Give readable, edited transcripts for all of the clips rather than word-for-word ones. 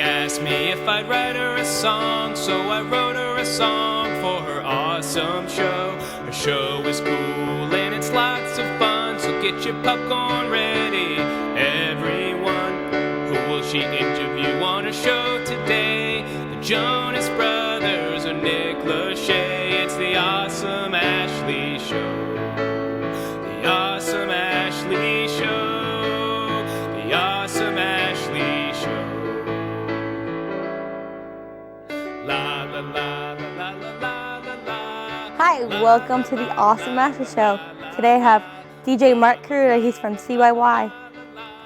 asked me if I'd write her a song, so I wrote her a song for her awesome show. Her show is cool and it's lots of fun, so get your popcorn ready, everyone. Who will she interview on her show today? The Jonas Brothers or Nick Lachey? It's the Awesome Ashley Show. The Awesome Ashley Show. The Awesome Ashley Show. La la la la la la la la. Hi, welcome to the Awesome Ashley Show. Today I have DJ Mark CURDO. He's from CYY.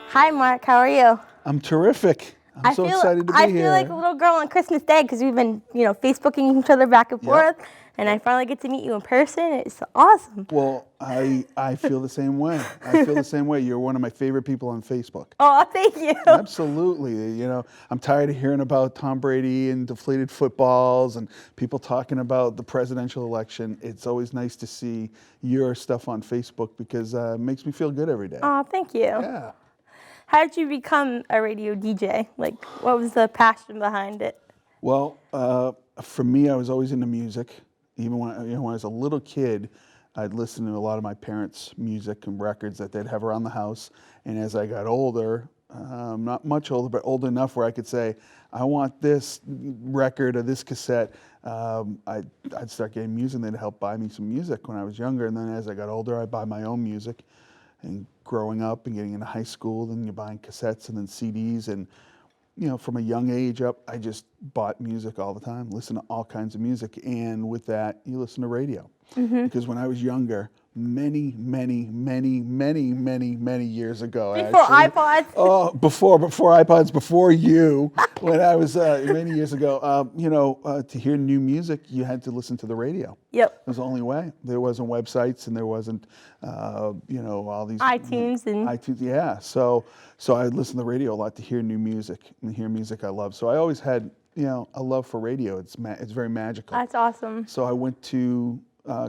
Hi, Mark. How are you? I'm terrific. I'm so excited to be here. I feel like a little girl on Christmas Day because we've been, Facebooking each other back and forth, and I finally get to meet you in person. It's awesome. Well, I feel the same way. I feel the same way. You're one of my favorite people on Facebook. Oh, thank you. Absolutely. I'm tired of hearing about Tom Brady and deflated footballs and people talking about the presidential election. It's always nice to see your stuff on Facebook because it makes me feel good every day. Oh, thank you. Yeah. How did you become a radio DJ? Like, what was the passion behind it? Well, for me, I was always into music. Even when I was a little kid, I'd listen to a lot of my parents' music and records that they'd have around the house. And as I got older, not much older, but old enough where I could say, I want this record or this cassette, I'd start getting music and they'd help buy me some music when I was younger. And then as I got older, I'd buy my own music. And growing up and getting into high school, then you're buying cassettes and then CDs. And, from a young age up, I just bought music all the time, listened to all kinds of music. And with that, you listen to radio. Mm-hmm. Because when I was younger, many years ago. Before iPods? Oh, before iPods, before you. When I was many years ago, to hear new music, you had to listen to the radio. Yep. It was the only way. There wasn't websites and there wasn't, all these iTunes and iTunes. Yeah. So I'd listen to the radio a lot to hear new music and hear music I love. So I always had, a love for radio. It's very magical. That's awesome. So I went to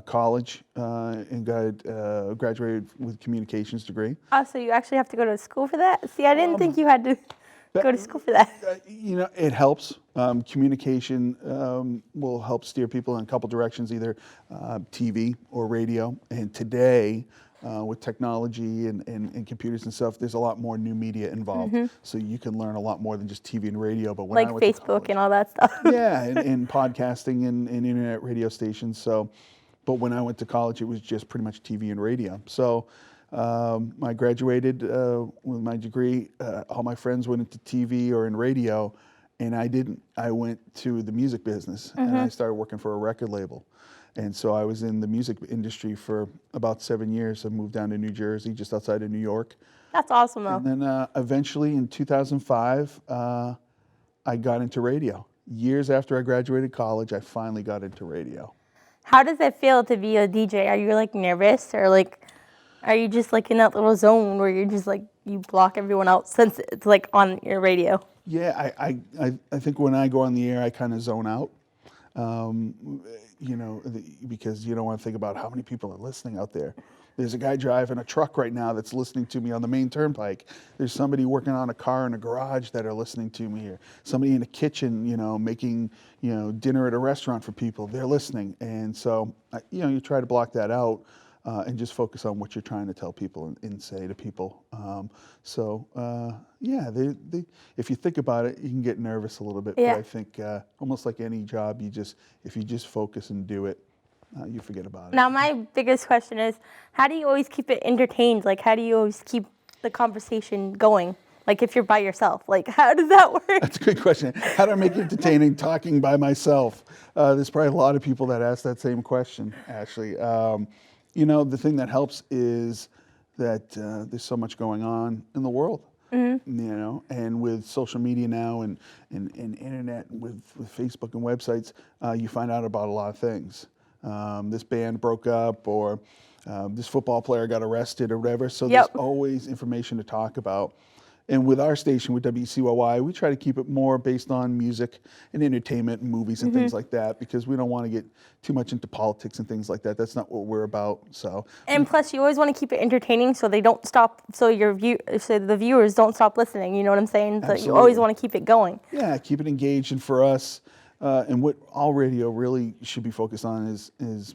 college and graduated with a communications degree. Oh, so you actually have to go to school for that? See, I didn't think you had to go to school for that. It helps. Communication will help steer people in a couple directions, either TV or radio. And today, with technology and computers and stuff, there's a lot more new media involved. Mm-hmm. So you can learn a lot more than just TV and radio. But when like I went Facebook to college, and all that stuff. Yeah, and podcasting and internet radio stations. But when I went to college, it was just pretty much TV and radio. So I graduated with my degree. All my friends went into TV or in radio, and I didn't. I went to the music business, and I started working for a record label. And so I was in the music industry for about 7 years. I moved down to New Jersey, just outside of New York. That's awesome, though. And then eventually in 2005, I got into radio. Years after I graduated college, I finally got into radio. How does it feel to be a DJ? Are you nervous or are you just in that little zone where you're just you block everyone out since it's on your radio? Yeah, I think when I go on the air, I kind of zone out. Because you don't want to think about how many people are listening out there. There's a guy driving a truck right now that's listening to me on the main turnpike. There's somebody working on a car in a garage that are listening to me here. Somebody in a kitchen, making, dinner at a restaurant for people. They're listening. And so, you try to block that out and just focus on what you're trying to tell people and say to people. If you think about it, you can get nervous a little bit. Yeah. But I think almost like any job, if you just focus and do it, you forget about it. Now, my biggest question is, how do you always keep it entertained? How do you always keep the conversation going? If you're by yourself, how does that work? That's a good question. How do I make it entertaining talking by myself? There's probably a lot of people that ask that same question, Ashley. The thing that helps is that there's so much going on in the world. Mm-hmm. And with social media now and internet, with Facebook and websites, you find out about a lot of things. This band broke up, or this football player got arrested, or whatever. So There's always information to talk about. And with our station, with WCYY, we try to keep it more based on music and entertainment and movies and things like that, because we don't want to get too much into politics and things like that. That's not what we're about. So, And plus, you always want to keep it entertaining, so they don't stop. So so the viewers don't stop listening. You know what I'm saying? So you always Absolutely. want to keep it going. yeah, keep it engaged. And for us, and what all radio really should be focused on is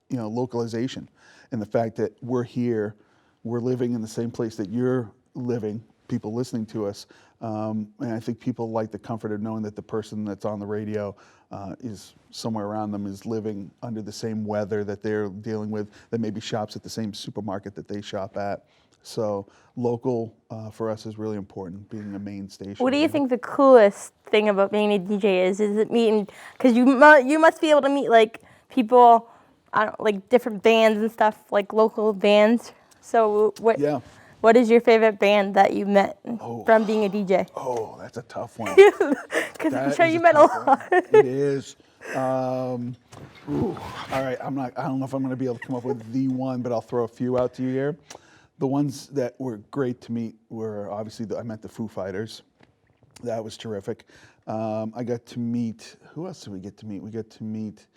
localization, and the fact that we're here, we're living in the same place that you're living, people listening to us. And I think people like the comfort of knowing that the person that's on the radio is somewhere around them, is living under the same weather that they're dealing with, that maybe shops at the same supermarket that they shop at. So local for us is really important, being a main station. What do you think the coolest thing about being a DJ is? Is it meeting? Because you must be able to meet like people, I don't like different bands and stuff, like local bands. So what? Yeah. What is your favorite band that you met from being a DJ? Oh, that's a tough one. Because I'm That sure is you a met a tough lot. one. It is. All right, I don't know if I'm going to be able to come up with the one, but I'll throw a few out to you here. The ones that were great to meet were obviously I met the Foo Fighters. That was terrific. I got to meet, who else did we get to meet? We got to meet,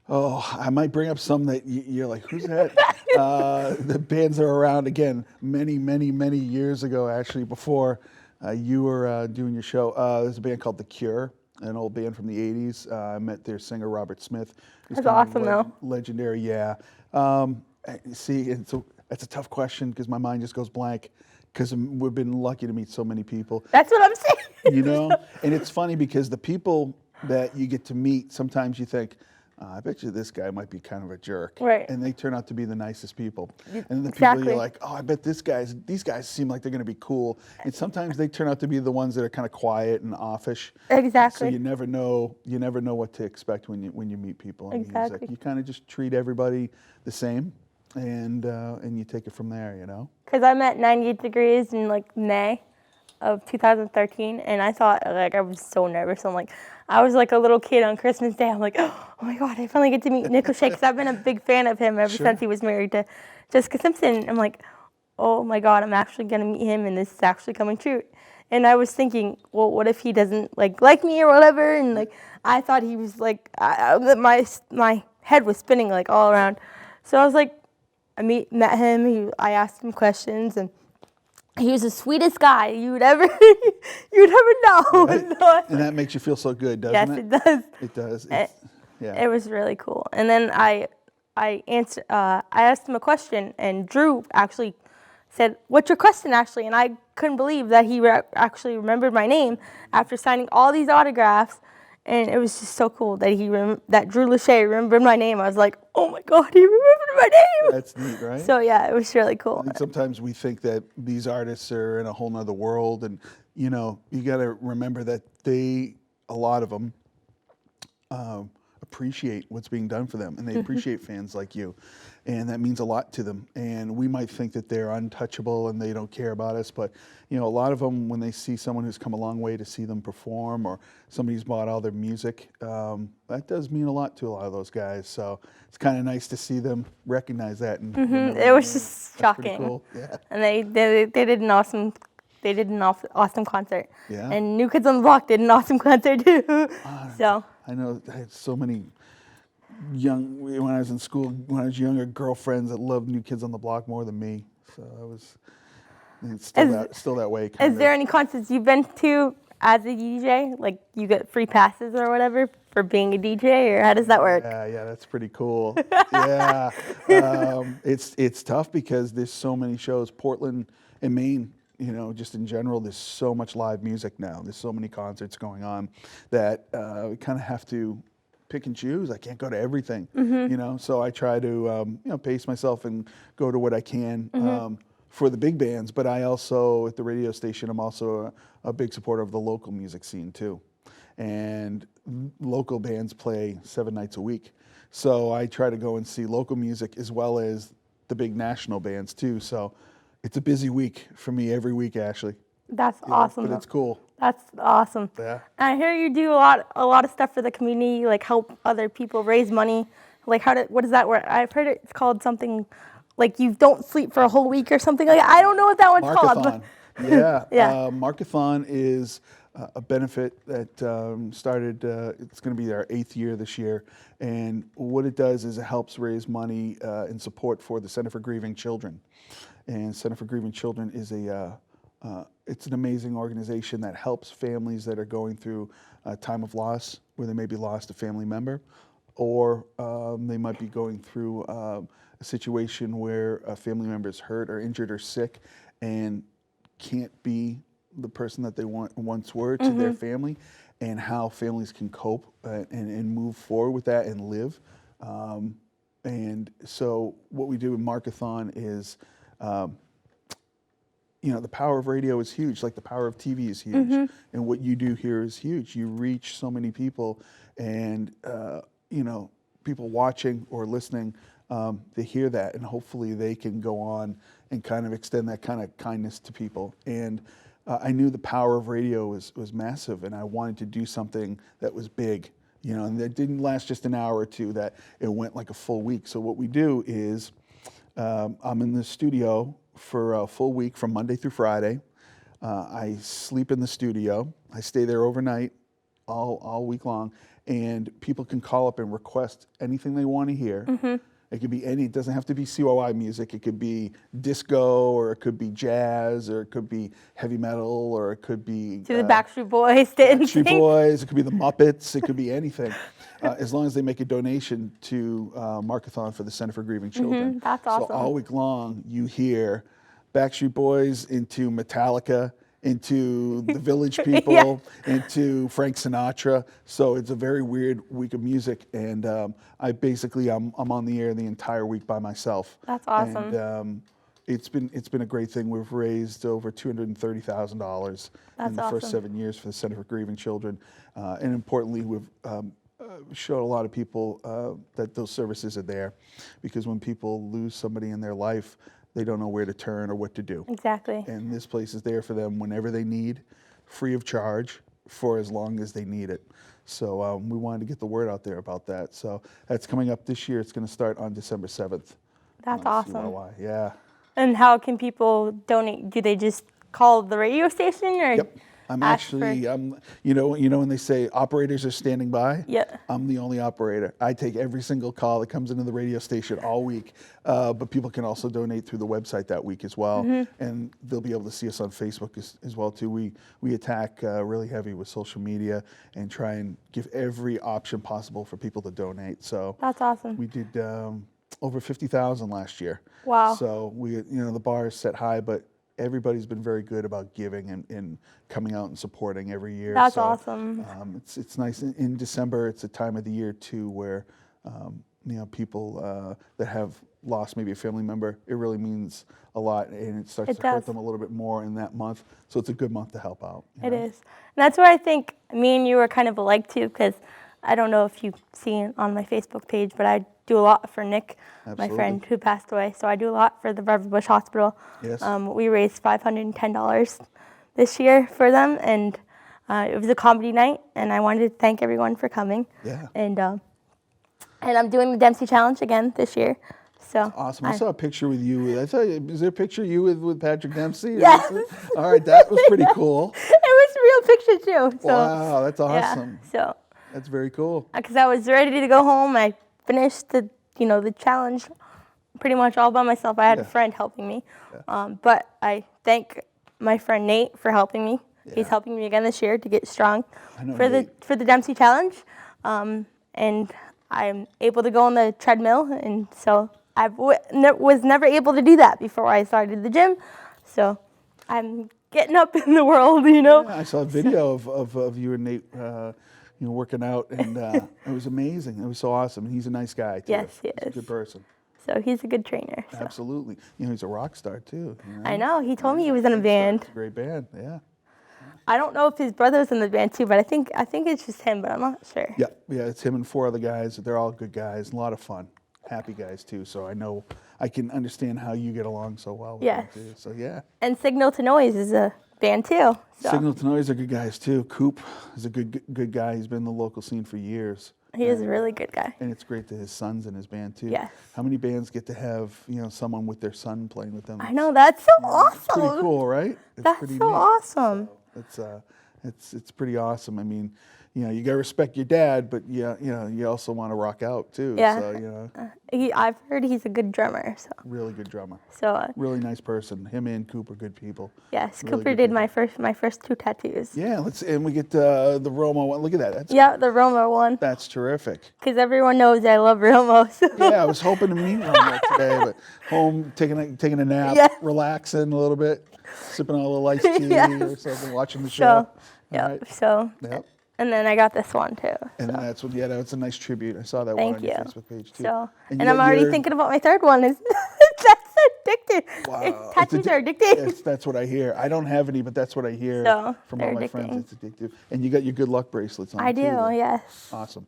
I might bring up some that you're like, who's that? The bands are around, again, many, many, many years ago, actually, before you were doing your show. There's a band called The Cure, an old band from the 80s. I met their singer, Robert Smith. Who's That's kind of awesome, though. legendary, yeah. See, and so that's a tough question because my mind just goes blank, because we've been lucky to meet so many people. That's what I'm saying. And it's funny because the people that you get to meet, sometimes you think, I bet you this guy might be kind of a jerk. Right. And they turn out to be the nicest people. And then the Exactly. people you're like, I bet these guys seem like they're going to be cool. And sometimes they turn out to be the ones that are kind of quiet and offish. Exactly. So you never know what to expect when you meet people in music. Exactly. You kind of just treat everybody the same, and you take it from there, Because I met 98 Degrees in like May of 2013, and I thought, like, I was so nervous. I was like a little kid on Christmas Day. I'm like, oh my God, I finally get to meet Nick O'Shea, because I've been a big fan of him ever since he was married to Jessica Simpson. I'm like, oh my God, I'm actually gonna meet him, and this is actually coming true. And I was thinking, well, what if he doesn't like me or whatever? And like, I thought he was like, my head was spinning like all around. So I was like, met him. I asked him questions, and he was the sweetest guy you would ever know. Right. And that makes you feel so good, doesn't it? Yes, it does. It does. It was really cool. And then I asked him a question, and Drew actually said, "What's your question, Ashley?" And I couldn't believe that he actually remembered my name after signing all these autographs. And it was just so cool that that Drew Lachey remembered my name. I was like, oh my God, he remembered my name. That's neat, right? So yeah, it was really cool. And sometimes we think that these artists are in a whole nother world, and you got to remember that a lot of them appreciate what's being done for them, and they appreciate fans like you, and that means a lot to them. And we might think that they're untouchable and they don't care about us, but a lot of them, when they see someone who's come a long way to see them perform, or somebody's bought all their music, that does mean a lot to a lot of those guys. So it's kind of nice to see them recognize that. And It was just that's pretty shocking. cool. Yeah. And they did an awesome. They did an awesome concert. Yeah. And New Kids on the Block did an awesome concert too. So I know I had so many when I was in school, when I was younger, girlfriends that loved New Kids on the Block more than me. So it's still that way. Is there any concerts you've been to as a DJ? Like you get free passes or whatever for being a DJ, or how does that work? Yeah, that's pretty cool. Yeah, it's tough because there's so many shows. Portland and Maine, just in general, there's so much live music now. There's so many concerts going on that we kind of have to pick and choose. I can't go to everything, so I try to pace myself and go to what I can for the big bands. But I also, at the radio station, I'm also a big supporter of the local music scene too. And local bands play 7 nights a week. So I try to go and see local music as well as the big national bands too. So it's a busy week for me every week, Ashley. That's awesome. But it's cool. That's awesome. Yeah. And I hear you do a lot of stuff for the community, like help other people raise money. Like what does that work? I've heard it's called something like you don't sleep for a whole week or something like that. I don't know what that one's called. Markathon. Yeah, Yeah. Markathon is a benefit that started, it's going to be our 8th year this year. And what it does is it helps raise money in support for the Center for Grieving Children. And Center for Grieving Children is it's an amazing organization that helps families that are going through a time of loss, where they maybe lost a family member, or they might be going through a situation where a family member is hurt or injured or sick and can't be the person that they once were to their family, and how families can cope and move forward with that and live. And so what we do in Markathon is, the power of radio is huge, like the power of TV is huge. And what you do here is huge. You reach so many people, and, people watching or listening, they hear that, and hopefully they can go on and kind of extend that kind of kindness to people. And I knew the power of radio was massive, and I wanted to do something that was big, and that didn't last just an hour or two, that it went like a full week. So what we do is, I'm in the studio for a full week from Monday through Friday. I sleep in the studio. I stay there overnight, all week long, and people can call up and request anything they want to hear. It could be it doesn't have to be COI music. It could be disco, or it could be jazz, or it could be heavy metal, or it could be To the Backstreet Boys, didn't Backstreet Boys. It could be the Muppets. It could be anything, as long as they make a donation to Markathon for the Center for Grieving Children. That's awesome. So all week long, you hear Backstreet Boys into Metallica, into the Village People, into Frank Sinatra. So it's a very weird week of music, and I'm on the air the entire week by myself. That's awesome. And it's been a great thing. We've raised over $230,000 in the first 7 years for the Center for Grieving Children, and importantly, we've showed a lot of people that those services are there, because when people lose somebody in their life, they don't know where to turn or what to do. Exactly. And this place is there for them whenever they need, free of charge, for as long as they need it. So we wanted to get the word out there about that. So that's coming up this year. It's going to start on December 7th. That's awesome. CYY. Yeah. And how can people donate? Do they just call the radio station, or? Yep. I'm actually, you know when they say operators are standing by? Yeah. I'm the only operator. I take every single call that comes into the radio station all week, but people can also donate through the website that week as well, and they'll be able to see us on Facebook as well too. We attack really heavy with social media and try and give every option possible for people to donate. So That's awesome. we did over 50,000 last year. Wow. So the bar is set high, but everybody's been very good about giving and coming out and supporting every year. That's so, awesome. It's nice. In December, it's a time of the year too where people that have lost maybe a family member, it really means a lot, and it starts to hurt them a little bit more in that month. So it's a good month to help out. It is. And that's where I think me and you are kind of alike too, because I don't know if you've seen on my Facebook page, but I do a lot for Nick, my friend who passed away. So I do a lot for the Beverly Bush Hospital. Yes. We raised $510 this year for them, and it was a comedy night, and I wanted to thank everyone for coming. Yeah. And I'm doing the Dempsey Challenge again this year. So awesome. I saw a picture with you. I thought, is there a picture of you with Patrick Dempsey? Yes. All right, that was pretty cool. It was a real picture too. So, wow, that's awesome. Yeah, so that's very cool. because I was ready to go home, I finished the challenge pretty much all by myself. I had a friend helping me, but I thank my friend Nate for helping me. Yeah. He's helping me again this year to get strong for the Dempsey Challenge, and I'm able to go on the treadmill, and so I was never able to do that before I started the gym. So I'm getting up in the world, Yeah, I saw a video of you and Nate, working out, and it was amazing. It was so awesome. And he's a nice guy too. Yes, he is. He's a good person. So he's a good trainer. So. Absolutely. He's a rock star too. I know. He told me he was in a band. It's a great band. Yeah. I don't know if his brother's in the band too, but I think it's just him, but I'm not sure. Yeah, it's him and 4 other guys. They're all good guys and a lot of fun. Happy guys too. So I know I can understand how you get along so well with them too. So yeah. And Signal to Noise is a band too. So. Signal to Noise are good guys too. Coop is a good guy. He's been in the local scene for years. He is a really good guy. And it's great that his son's in his band too. Yes. How many bands get to have, someone with their son playing with them? I know, that's so awesome. It's pretty cool, right? It's That's pretty so neat. awesome. So it's pretty awesome. I mean, you gotta respect your dad, but you also want to rock out too. Yeah. So I've heard he's a good drummer. So really good drummer. so Really nice person. Him and Cooper, good people. yes, Really Cooper good did people. my first 2 tattoos. Yeah, and we get the Romo one. Look at that. Yeah, the Roma one. That's terrific. Because everyone knows I love Romo. So. Yeah, I was hoping to meet Romo today, but home taking a nap, Yeah. relaxing a little bit, sipping on a little iced tea Yes. or something, watching the show. Yeah. Right. So. Yep. And then I got this one too. And then that's a nice tribute. I saw that Thank one on your you. Facebook page too. So, And and you I'm got already your- thinking about my third one. That's addictive. Wow. Tattoos are addictive. That's what I hear. I don't have any, but that's what I hear So, from all they're my friends. addicting. It's addictive. And you got your good luck bracelets on I too, do, though. yes. Awesome.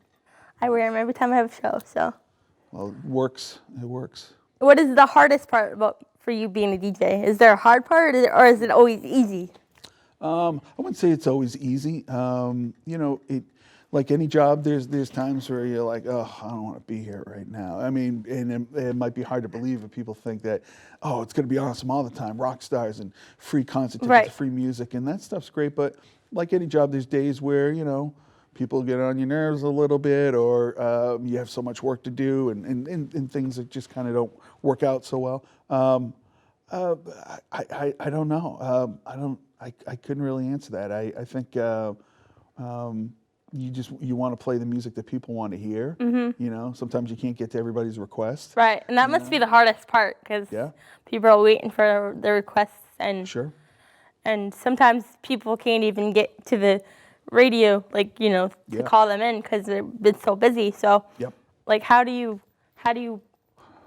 I wear them every time I have a show. So, Well, it works. It works. what is the hardest part for you being a DJ? Is there a hard part, or is it always easy? I wouldn't say it's always easy. Like any job, there's times where you're like, oh, I don't want to be here right now. I mean, and it might be hard to believe if people think that, oh, it's going to be awesome all the time, rock stars and free concert tickets, Right. free music, and that stuff's great. But like any job, there's days where people get on your nerves a little bit, or you have so much work to do, and things that just kind of don't work out so well. I don't know. I couldn't really answer that. I think you want to play the music that people want to hear. Mm-hmm. Sometimes you can't get to everybody's request. Right, and that must be the hardest part because Yeah. people are waiting for the requests, and Sure. and sometimes people can't even get to the radio, to Yeah. call them in because they've been so busy. So, Yep. like, how do you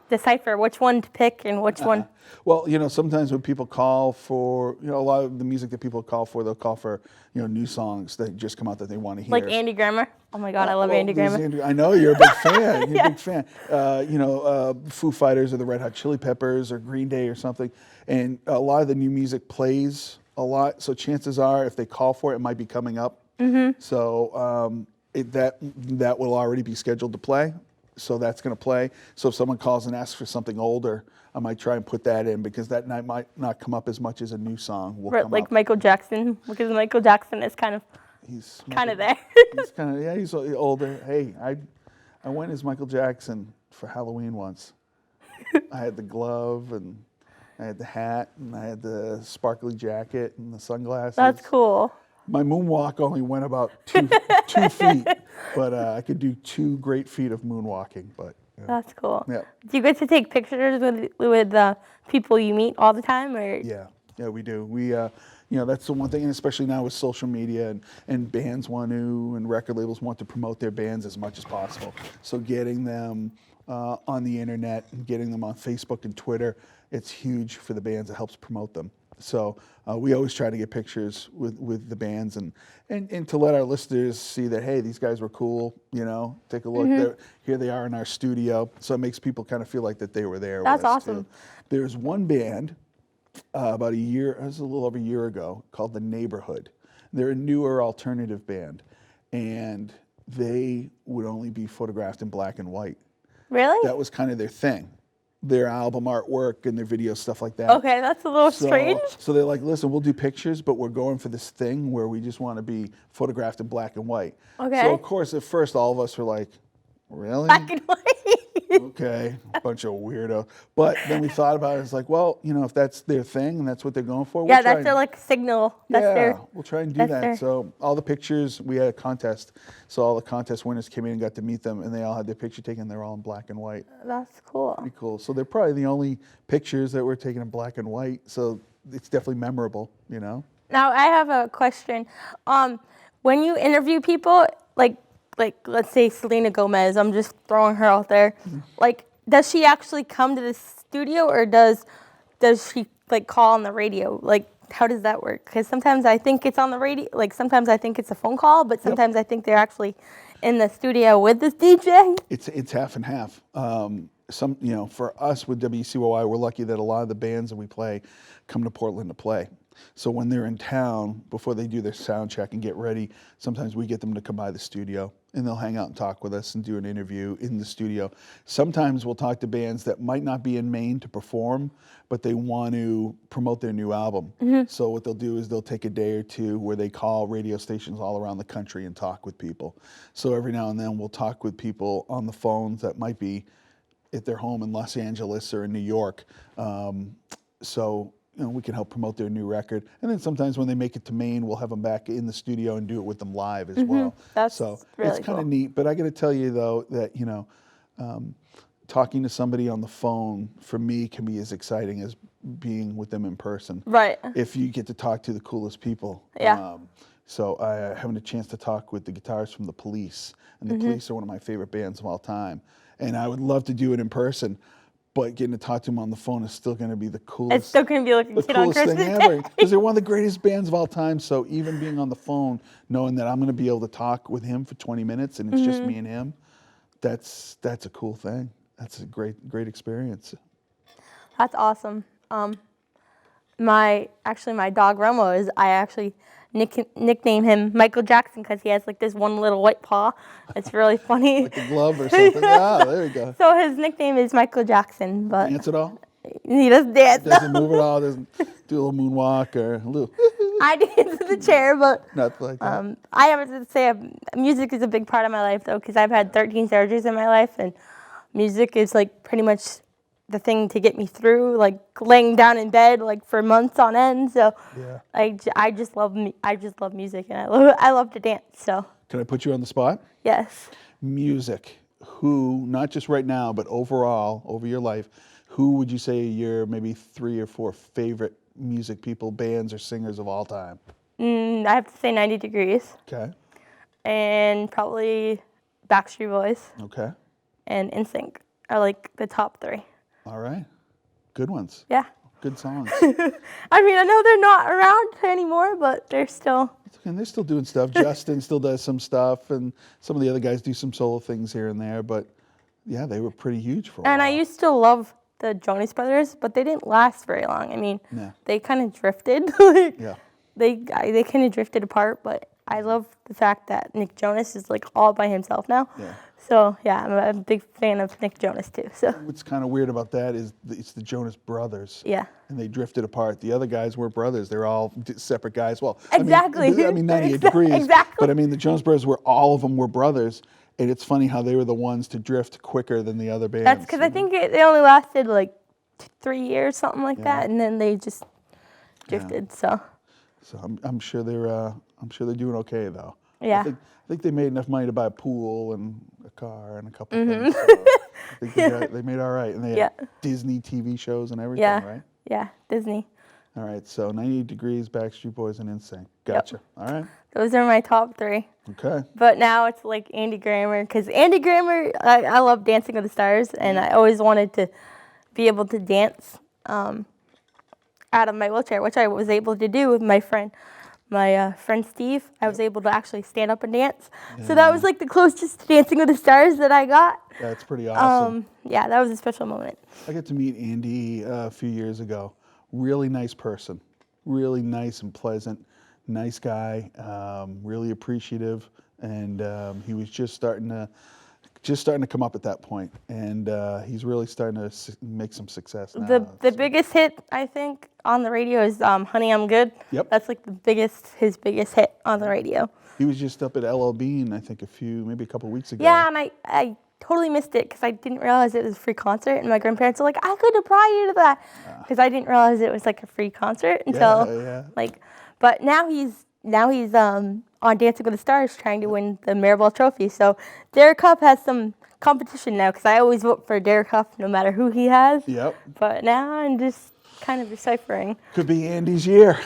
decipher which one to pick and which one? Well, sometimes when people call for, a lot of the music that people call for, they'll call for, new songs that just come out that they want to hear. Like Andy Grammer. Oh my God, I love Well, Andy there's Grammer. I know you're a big fan. You're Yeah. a big fan. Foo Fighters or the Red Hot Chili Peppers or Green Day or something. And a lot of the new music plays a lot. So chances are, if they call for it, it might be coming up. Mm-hmm. So that will already be scheduled to play. So that's going to play. So if someone calls and asks for something older, I might try and put that in because that night might not come up as much as a new song will come Like up. Michael Jackson, because Michael Jackson is kind of He's there. He's kind of he's older. Hey, I went as Michael Jackson for Halloween once. I had the glove and I had the hat and I had the sparkly jacket and the sunglasses. That's cool. My moonwalk only went about 2 feet, but I could do 2 great feet of moonwalking. But That's cool. Yeah. Do you get to take pictures with people you meet all the time, or? yeah, we do. We that's the one thing, and especially now with social media and bands want to and record labels want to promote their bands as much as possible. So getting them on the internet and getting them on Facebook and Twitter, it's huge for the bands. It helps promote them. So we always try to get pictures with the bands and to let our listeners see that, hey, these guys were cool, take a look. Mm-hmm. Here they are in our studio. So it makes people kind of feel like that they were there. That's with us awesome. too. There's one band about it was a little over a year ago, called The Neighborhood. They're a newer alternative band, and they would only be photographed in black and white. Really? That was kind of their thing. Their album artwork and their video stuff like that. Okay, that's a little strange. So they're like, listen, we'll do pictures, but we're going for this thing where we just want to be photographed in black and white. Okay. So of course, at first, all of us were like, really? Black and white. Okay, bunch of weirdo. But then we thought about it. It's like, well, if that's their thing and that's what they're going for, Yeah, we'll try that's their and- signal. That's their. we'll try and do that's that. their- So all the pictures, we had a contest. So all the contest winners came in and got to meet them, and they all had their picture taken. They're all in black and white. That's cool. Pretty cool. So they're probably the only pictures that were taken in black and white. So it's definitely memorable, Now I have a question. When you interview people, like let's say Selena Gomez, I'm just throwing her out there. Like, does she actually come to the studio, or does she call on the radio? Like, how does that work? Because sometimes I think it's on the radio. Like, sometimes I think it's a phone call, but sometimes I think they're actually in the studio with this DJ. It's half and half. For us with WCYY, we're lucky that a lot of the bands that we play come to Portland to play. So when they're in town, before they do their sound check and get ready, sometimes we get them to come by the studio and they'll hang out and talk with us and do an interview in the studio. Sometimes we'll talk to bands that might not be in Maine to perform, but they want to promote their new album. So what they'll do is they'll take a day or two where they call radio stations all around the country and talk with people. So every now and then we'll talk with people on the phones that might be at their home in Los Angeles or in New York. So we can help promote their new record. And then sometimes when they make it to Maine, we'll have them back in the studio and do it with them live as well. That's so really it's kind of cool. neat. But I got to tell you, though, that, talking to somebody on the phone, for me, can be as exciting as being with them in person. Right. If you get to talk to the coolest people. Yeah. So I having a chance to talk with the guitarists from the Police. And the Police are one of my favorite bands of all time. And I would love to do it in person. But getting to talk to them on the phone is still going to be the coolest. It's still going to be like a kid on coolest thing Christmas ever, Day. because they're one of the greatest bands of all time. So even being on the phone, knowing that I'm going to be able to talk with him for 20 minutes and it's just me and him, that's a cool thing. That's a great experience. That's awesome. My dog Romo I actually nickname him Michael Jackson because he has like this one little white paw. It's really funny. Like a glove or something. Ah, there we go. So his nickname is Michael Jackson, but Dance at all? he doesn't dance. Doesn't move at all? Doesn't do a little moonwalk or a little I dance in the chair, but nothing like that? I have to say music is a big part of my life though, because I've had 13 surgeries in my life, and music is like pretty much the thing to get me through, like laying down in bed like for months on end. So Yeah. I just love music, and I love to dance. So Can I put you on the spot? yes. Music. Who, not just right now, but overall, over your life, who would you say are your maybe 3 or 4 favorite music people, bands, or singers of all time? I have to say 90 Degrees, Okay. and probably Backstreet Boys Okay. and NSYNC are like the top 3. All right. Good ones. Yeah. Good songs. I mean, I know they're not around anymore, but they're still. And they're still doing stuff. Justin still does some stuff, and some of the other guys do some solo things here and there. But yeah, they were pretty huge for a And while. I used to love the Jonas Brothers, but they didn't last very long. I mean, Yeah. they kind of drifted. Like, Yeah. they kind of drifted apart. But I love the fact that Nick Jonas is like all by himself now. Yeah. So yeah, I'm a big fan of Nick Jonas too. So What's kind of weird about that is it's the Jonas Brothers. yeah. And they drifted apart. The other guys weren't brothers. They're all separate guys. Well, Exactly. I mean 98 Degrees. Exactly. But I mean, the Jonas Brothers all of them were brothers. And it's funny how they were the ones to drift quicker than the other bands. That's because I think they only lasted like 3 years, something like that, and then they just drifted. So So I'm sure they're doing okay though. Yeah. I think they made enough money to buy a pool and a car and a couple things. So I think they made all right. And they had Disney TV shows and everything, yeah, right? yeah, Disney. All right. So 98 Degrees, Backstreet Boys, and NSYNC. Gotcha. All right. Those are my top 3. Okay. But now it's like Andy Grammer, because Andy Grammer, I love Dancing with the Stars, and I always wanted to be able to dance out of my wheelchair, which I was able to do with my friend Steve. I was able to actually stand up and dance. So that was like the closest to Dancing with the Stars that I got. That's pretty awesome. Yeah, that was a special moment. I got to meet Andy a few years ago. Really nice person. Really nice and pleasant. Nice guy. Really appreciative. And he was just starting to come up at that point. And he's really starting to make some success now. The biggest hit, I think, on the radio is Honey, I'm Good. Yep. That's like his biggest hit on the radio. He was just up at LL Bean, I think, maybe a couple weeks ago. Yeah, and I totally missed it because I didn't realize it was a free concert, and my grandparents were like, I could have brought you to that, because I didn't realize it was like a free concert until but now he's on Dancing with the Stars trying to win the Maribel Trophy. So Derek Huff has some competition now, because I always vote for Derek Huff no matter who he has. Yep. But now I'm just kind of deciphering. Could be Andy's year.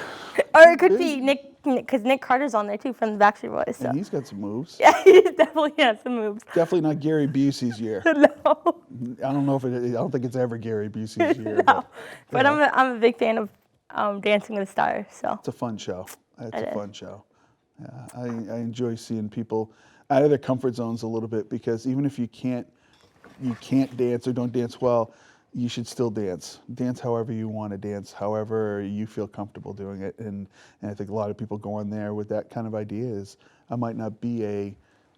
Or it could be Nick, because Nick Carter's on there too from the Backstreet Boys. So. And he's got some moves. Yeah, he definitely has some moves. Definitely not Gary Busey's year. No. I don't think it's ever Gary Busey's year. No. But I'm a big fan of Dancing with the Stars. So It's a fun show. It's a fun show. Yeah, I enjoy seeing people out of their comfort zones a little bit, because even if you can't dance or don't dance well, you should still dance. Dance however you want to dance, however you feel comfortable doing it. And I think a lot of people go in there with that kind of idea is, I might not be a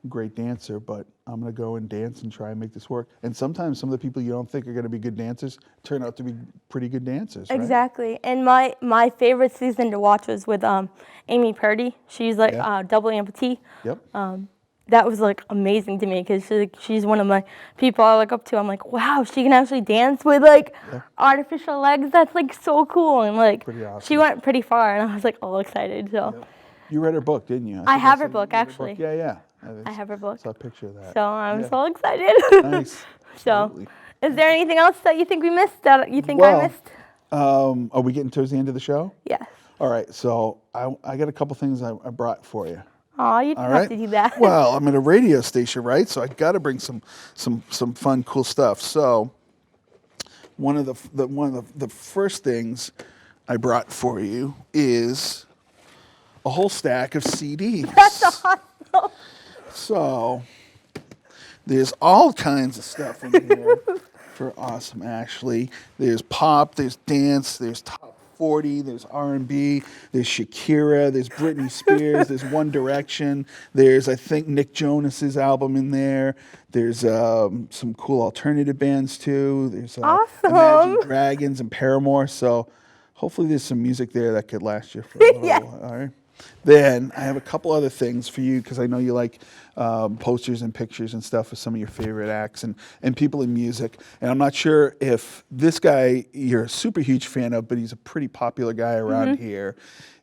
great dancer, but I'm going to go and dance and try and make this work. And sometimes some of the people you don't think are going to be good dancers turn out to be pretty good dancers, right? Exactly. And my favorite season to watch was with Amy Purdy. She's like Yeah. double amputee. Yep. That was like amazing to me because she's one of my people I look up to. I'm like, wow, she can actually dance with like artificial legs. That's like so cool. And like Pretty awesome. she went pretty far, and I was like all excited. So Yep. You read her book, didn't you? I think have saw her you book, read actually. Yeah, yeah. I have her book. Saw a picture of that. So I'm Yeah. so excited. Nice. So, Absolutely. is there anything else that you think we missed? That you think Well, I missed? Are we getting towards the end of the show? Yes. All right, so I got a couple things I brought for you. Oh, you All didn't right. have to do that. Well, I'm at a radio station, right? So I got to bring some fun, cool stuff. So one of the first things I brought for you is a whole stack of CDs. That's awesome. So there's all kinds of stuff in here for Awesome Ashley. There's pop, there's dance, there's top 40, there's R&B, there's Shakira, there's Britney Spears, there's One Direction, there's I think Nick Jonas's album in there. There's some cool alternative bands too. There's Awesome. Imagine Dragons and Paramore. So hopefully there's some music there that could last you for a little Yes. while. All right. Then I have a couple other things for you because I know you like posters and pictures and stuff of some of your favorite acts and people in music. And I'm not sure if this guy you're a super huge fan of, but he's a pretty popular guy around here.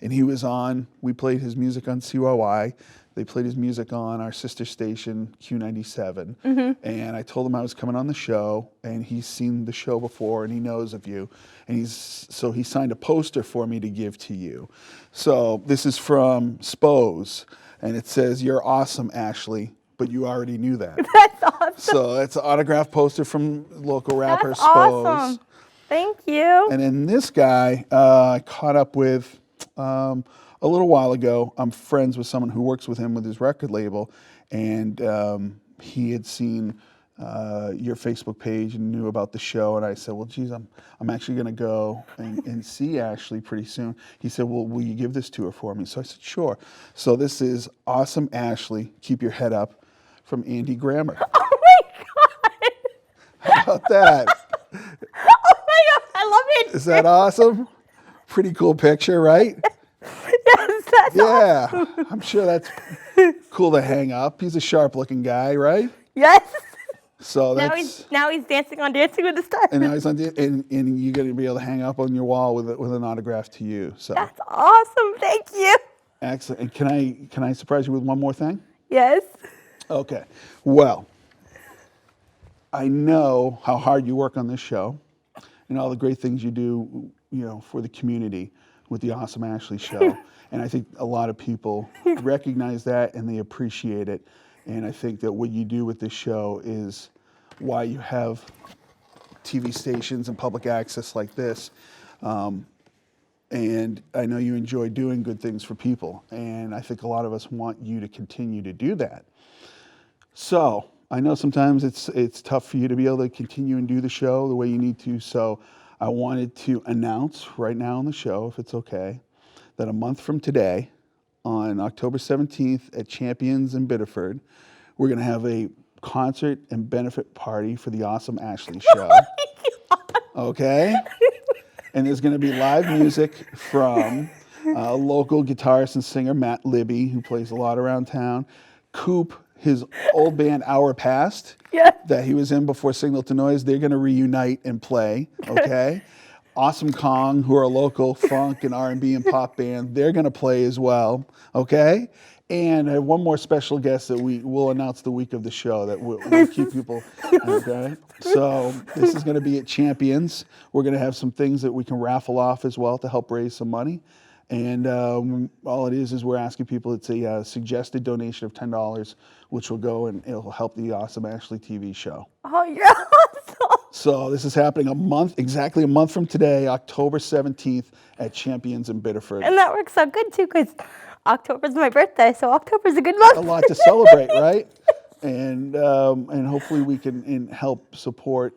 And he was on, we played his music on CURDO. They played his music on our sister station, Q97. And I told him I was coming on the show, and he's seen the show before, and he knows of you. And so he signed a poster for me to give to you. So this is from Spose, and it says, "You're awesome, Ashley," but you already knew that. That's awesome. So it's an autographed poster from local rapper That's Spose. awesome. Thank you. And then this guy I caught up with a little while ago. I'm friends with someone who works with him with his record label, and he had seen your Facebook page and knew about the show. And I said, well, geez, I'm actually going to go and see Ashley pretty soon. He said, well, will you give this to her for me? So I said, sure. So this is Awesome Ashley, Keep Your Head Up, from Andy Grammer. Oh my god. How about that? Oh my god. I love it. Is that awesome? Pretty cool picture, right? Yes, that's Yeah, awesome. I'm sure that's cool to hang up. He's a sharp-looking guy, right? Yes. So Now that's he's dancing on Dancing with the Stars. and now he's on and you're going to be able to hang up on your wall with an autograph to you. So That's awesome. Thank you. excellent. And can I surprise you with one more thing? Yes. Okay. Well, I know how hard you work on this show and all the great things you do, for the community with the Awesome Ashley show. And I think a lot of people recognize that and they appreciate it. And I think that what you do with this show is why you have TV stations and public access like this. And I know you enjoy doing good things for people. And I think a lot of us want you to continue to do that. So I know sometimes it's tough for you to be able to continue and do the show the way you need to. So I wanted to announce right now on the show, if it's okay, that a month from today, on October 17th at Champions in Biddeford, we're going to have a concert and benefit party for the Awesome Ashley show. Okay? And there's going to be live music from local guitarist and singer Matt Libby, who plays a lot around town. Coop, his old band Hour Past, Yes. that he was in before Signal to Noise, they're going to reunite and play, okay? Awesome Kong, who are a local funk and R&B and pop band, they're going to play as well, okay? And I have one more special guest that we will announce the week of the show that we'll keep people, okay? So this is going to be at Champions. We're going to have some things that we can raffle off as well to help raise some money. And all it is we're asking people, it's a suggested donation of $10, which will go and it'll help the Awesome Ashley TV show. Oh, you're awesome. So this is happening exactly a month from today, October 17th at Champions in Biddeford. And that works out good too, because October's my birthday, so October's a good month. A lot to celebrate, right? And hopefully we can help support